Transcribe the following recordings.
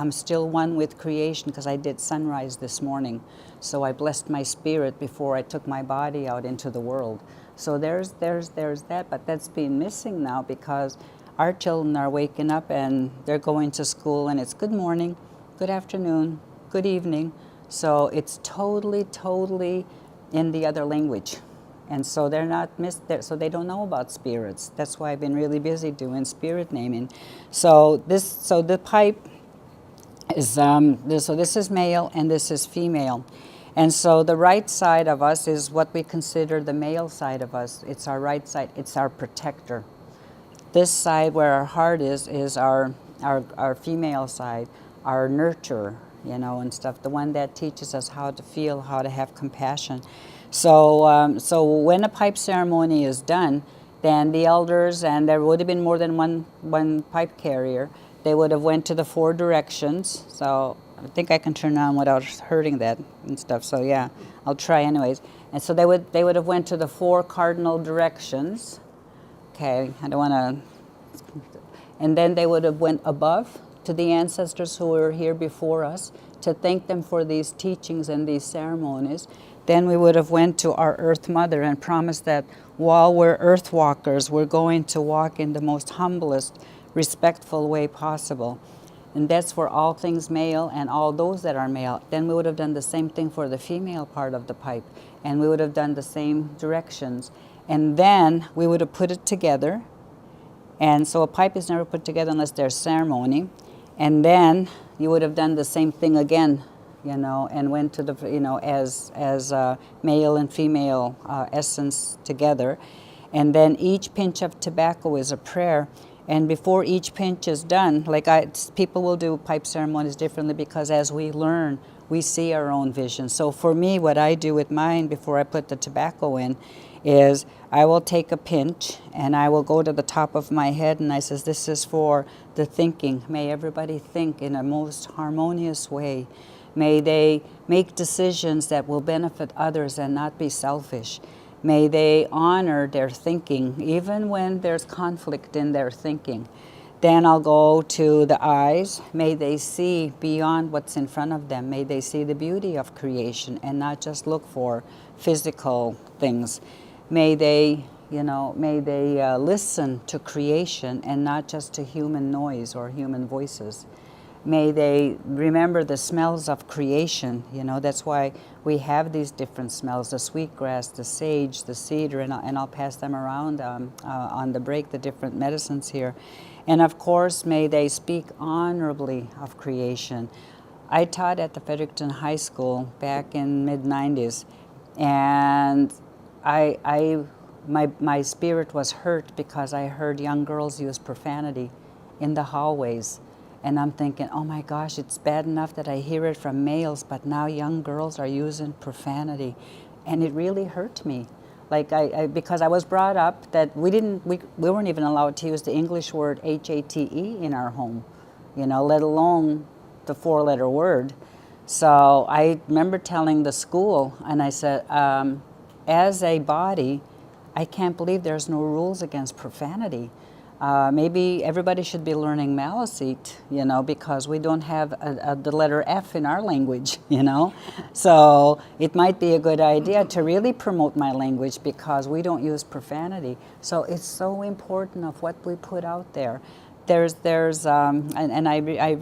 I'm still one with creation because I did sunrise this morning. So I blessed my spirit before I took my body out into the world. So there's that, but that's been missing now because our children are waking up and they're going to school and it's good morning, good afternoon, good evening. So it's totally in the other language. And so they're not so they don't know about spirits. That's why I've been really busy doing spirit naming. So the pipe is so this is male and this is female. And so the right side of us is what we consider the male side of us. It's our right side, it's our protector. This side where our heart is our female side, our nurturer, and stuff, the one that teaches us how to feel, how to have compassion. So when a pipe ceremony is done, then the elders, and there would have been more than one pipe carrier, they would have went to the 4 directions. So I think I can turn on without hurting that and stuff. So yeah, I'll try anyways. And so they would have went to the 4 cardinal directions. Okay, I don't want to. And then they would have went above to the ancestors who were here before us to thank them for these teachings and these ceremonies. Then we would have went to our Earth Mother and promised that while we're Earth walkers, we're going to walk in the most humblest, respectful way possible. And that's for all things male and all those that are male. Then we would have done the same thing for the female part of the pipe. And we would have done the same directions. And then we would have put it together. And so a pipe is never put together unless there's ceremony. And then you would have done the same thing again, and went to the, as male and female essence together. And then each pinch of tobacco is a prayer. And before each pinch is done, people will do pipe ceremonies differently because as we learn, we see our own vision. So for me, what I do with mine before I put the tobacco in is I will take a pinch and I will go to the top of my head and I says, this is for the thinking. May everybody think in a most harmonious way. May they make decisions that will benefit others and not be selfish. May they honor their thinking, even when there's conflict in their thinking. Then I'll go to the eyes. May they see beyond what's in front of them. May they see the beauty of creation and not just look for physical things. May they, listen to creation and not just to human noise or human voices. May they remember the smells of creation. That's why we have these different smells, the sweetgrass, the sage, the cedar, and I'll pass them around on the break, the different medicines here. And of course, may they speak honorably of creation. I taught at the Fredericton High School back in mid-90s, and my spirit was hurt because I heard young girls use profanity in the hallways. And I'm thinking, oh my gosh, it's bad enough that I hear it from males, but now young girls are using profanity. And it really hurt me. Because I was brought up that we weren't even allowed to use the English word HATE in our home, let alone the 4-letter word. So I remember telling the school, and I said, as a body, I can't believe there's no rules against profanity. Maybe everybody should be learning Maliseet, because we don't have the letter F in our language, So it might be a good idea to really promote my language because we don't use profanity. So it's so important of what we put out there. I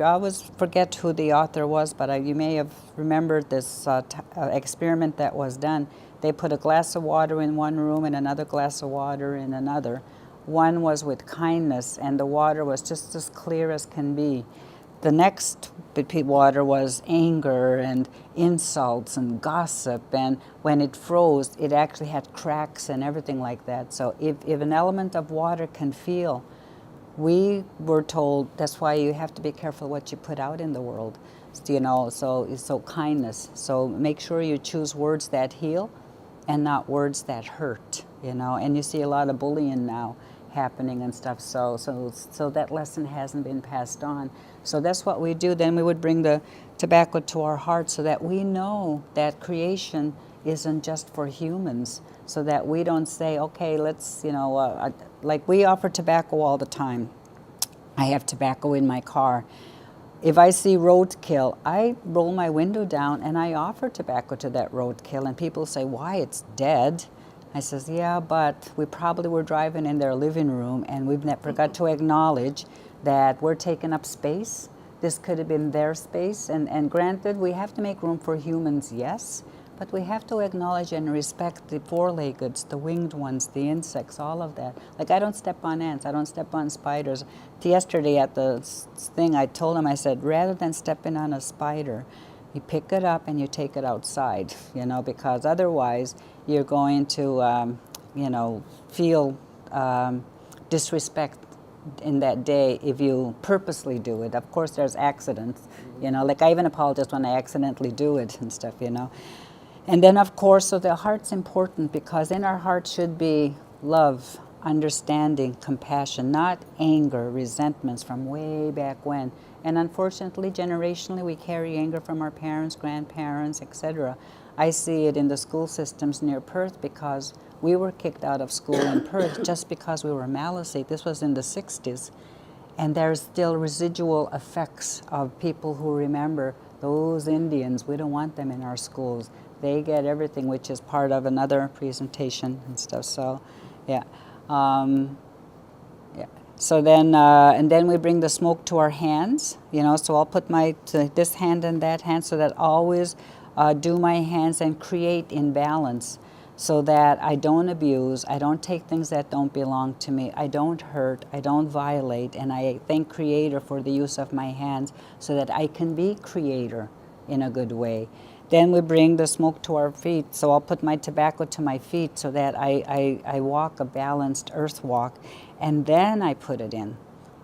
always forget who the author was, but you may have remembered this experiment that was done. They put a glass of water in one room and another glass of water in another. One was with kindness, and the water was just as clear as can be. The next water was anger and insults and gossip, and when it froze, it actually had cracks and everything like that. So if an element of water can feel, we were told that's why you have to be careful what you put out in the world, so kindness. So make sure you choose words that heal and not words that hurt, and you see a lot of bullying now happening and stuff, so that lesson hasn't been passed on. So that's what we do. Then we would bring the tobacco to our heart so that we know that creation isn't just for humans, so that we don't say, okay, let's, like we offer tobacco all the time. I have tobacco in my car. if I see roadkill, I roll my window down and I offer tobacco to that roadkill, and people say, why, it's dead. I says, yeah, but we probably were driving in their living room and we've never got to acknowledge that we're taking up space. This could have been their space, and granted, we have to make room for humans, yes, but we have to acknowledge and respect the four-leggeds, the winged ones, the insects, all of that. Like, I don't step on ants, I don't step on spiders. Yesterday at the thing, I told him, I said, rather than stepping on a spider, you pick it up and you take it outside, you know, because otherwise you're going to, you know, feel disrespect in that day if you purposely do it. Of course, there's accidents, you know, like I even apologize when I accidentally do it and stuff, you know. And then, of course, so the heart's important, because in our heart should be love, understanding, compassion, not anger, resentments from way back when. And unfortunately, generationally, we carry anger from our parents, grandparents, etc. I see it in the school systems near Perth, because we were kicked out of school in Perth just because we were Maliseet. This was in the 60s. And there's still residual effects of people who remember those Indians. We don't want them in our schools. They get everything, which is part of another presentation and stuff. So, yeah. Yeah. So then, and then we bring the smoke to our hands, you know, so I'll put this hand and that hand, so that I always do my hands and create in balance, so that I don't abuse, I don't take things that don't belong to me, I don't hurt, I don't violate, and I thank Creator for the use of my hands so that I can be Creator in a good way. Then we bring the smoke to our feet, so I'll put my tobacco to my feet so that I walk a balanced earth walk, and then I put it in.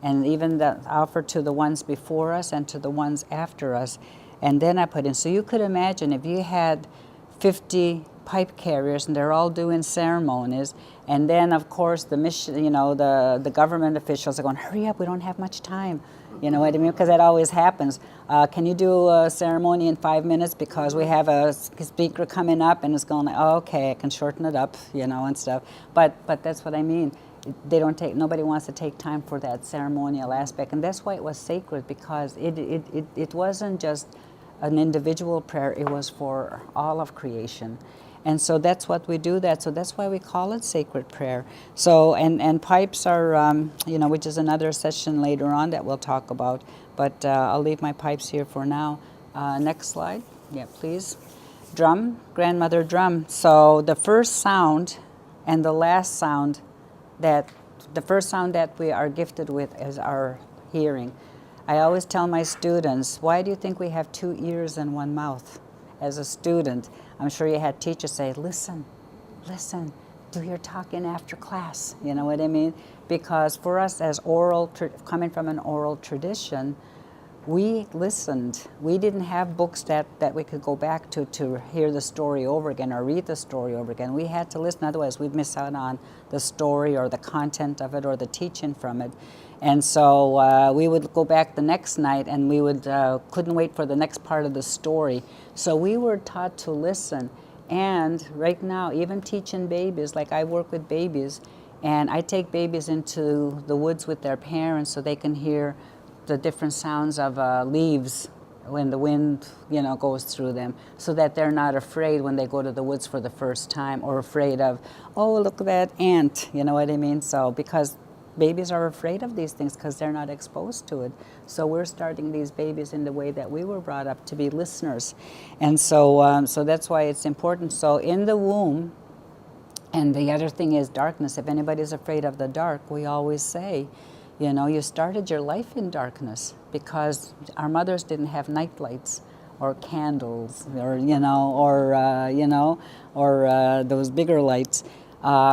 And even the offer to the ones before us and to the ones after us, and then I put in. So you could imagine if you had 50 pipe carriers and they're all doing ceremonies, and then of course the mission, you know, the government officials are going, hurry up, we don't have much time. You know what I mean? Because that always happens. Can you do a ceremony in 5 minutes because we have a speaker coming up, and it's going like, oh, okay, I can shorten it up, you know, and stuff. But that's what I mean. They don't take. Nobody wants to take time for that ceremonial aspect, and that's why it was sacred, because it wasn't just an individual prayer. It was for all of creation. And so that's what we do that. So that's why we call it sacred prayer. So, and pipes are, you know, which is another session later on that we'll talk about. But I'll leave my pipes here for now. Next slide. Yeah, please. Drum, grandmother drum. So the first sound and the last sound the first sound that we are gifted with is our hearing. I always tell my students, why do you think we have 2 ears and 1 mouth? As a student, I'm sure you had teachers say, listen, listen, do your talking after class. You know what I mean? Because for us as coming from an oral tradition, we listened. We didn't have books that we could go back to hear the story over again or read the story over again. We had to listen, otherwise we'd miss out on the story or the content of it or the teaching from it. And so we would go back the next night, and we would couldn't wait for the next part of the story. So we were taught to listen. And right now, even teaching babies, like I work with babies, and I take babies into the woods with their parents so they can hear the different sounds of leaves when the wind, you know, goes through them, so that they're not afraid when they go to the woods for the first time, or afraid of, oh, look at that ant, you know what I mean? So because babies are afraid of these things because they're not exposed to it. So we're starting these babies in the way that we were brought up, to be listeners. And so, so that's why it's important. So in the womb, and the other thing is darkness. If anybody's afraid of the dark, we always say, you know, you started your life in darkness, because our mothers didn't have night lights or candles, or, you know, or those bigger lights.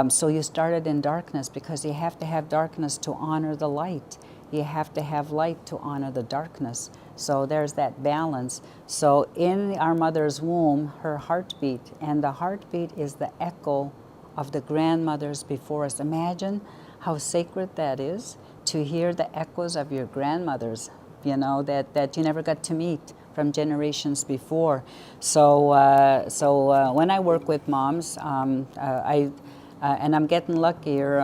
So you started in darkness, because you have to have darkness to honor the light. You have to have light to honor the darkness. So there's that balance. So in our mother's womb, her heartbeat, and the heartbeat is the echo of the grandmothers before us. Imagine how sacred that is, to hear the echoes of your grandmothers, you know, that you never got to meet from generations before. So, when I work with moms, and I'm getting luckier,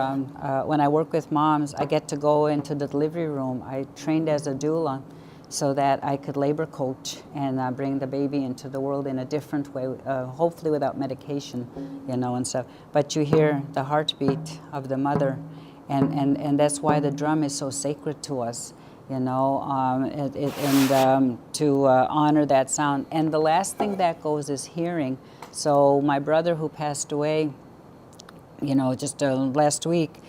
when I work with moms, I get to go into the delivery room. I trained as a doula so that I could labor coach and bring the baby into the world in a different way, hopefully without medication, and stuff. But you hear the heartbeat of the mother, and that's why the drum is so sacred to us, to honor that sound. And the last thing that goes is hearing. So my brother who passed away, just last week,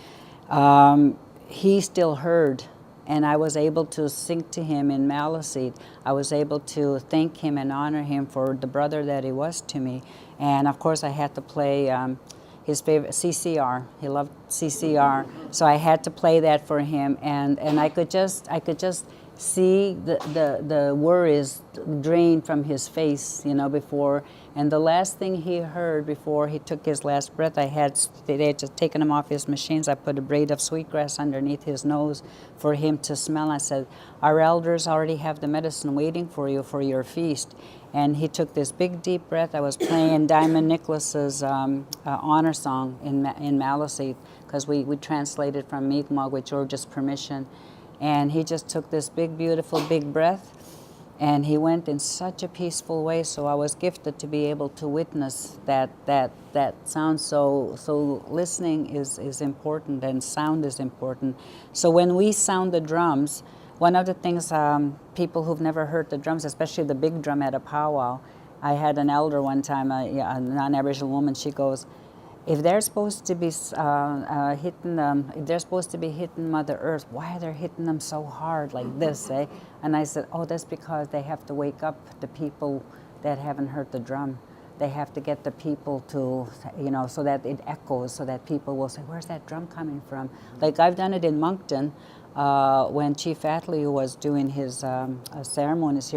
he still heard, and I was able to sing to him in Maliseet. I was able to thank him and honor him for the brother that he was to me. And of course I had to play his favorite CCR. He loved CCR, so I had to play that for him, and I could just see the worries drain from his face, before. And the last thing he heard before he took his last breath, they had just taken him off his machines. I put a braid of sweetgrass underneath his nose for him to smell. I said, "Our elders already have the medicine waiting for you for your feast." And he took this big deep breath. I was playing Diamond Nicholas's honor song in Maliseet, because we translated from Mi'kmaq with George's permission. And he just took this big, beautiful, big breath, and he went in such a peaceful way. So I was gifted to be able to witness that sound. So listening is important, and sound is important. So when we sound the drums, one of the things, people who've never heard the drums, especially the big drum at a powwow, I had an elder one time, a non-Aboriginal woman, she goes, if they're supposed to be hitting Mother Earth, why are they hitting them so hard like this, eh? And I said, oh, that's because they have to wake up the people that haven't heard the drum. They have to get the people to, so that it echoes, so that people will say, where's that drum coming from? Like I've done it in Moncton when Chief Attlee was doing his ceremonies here.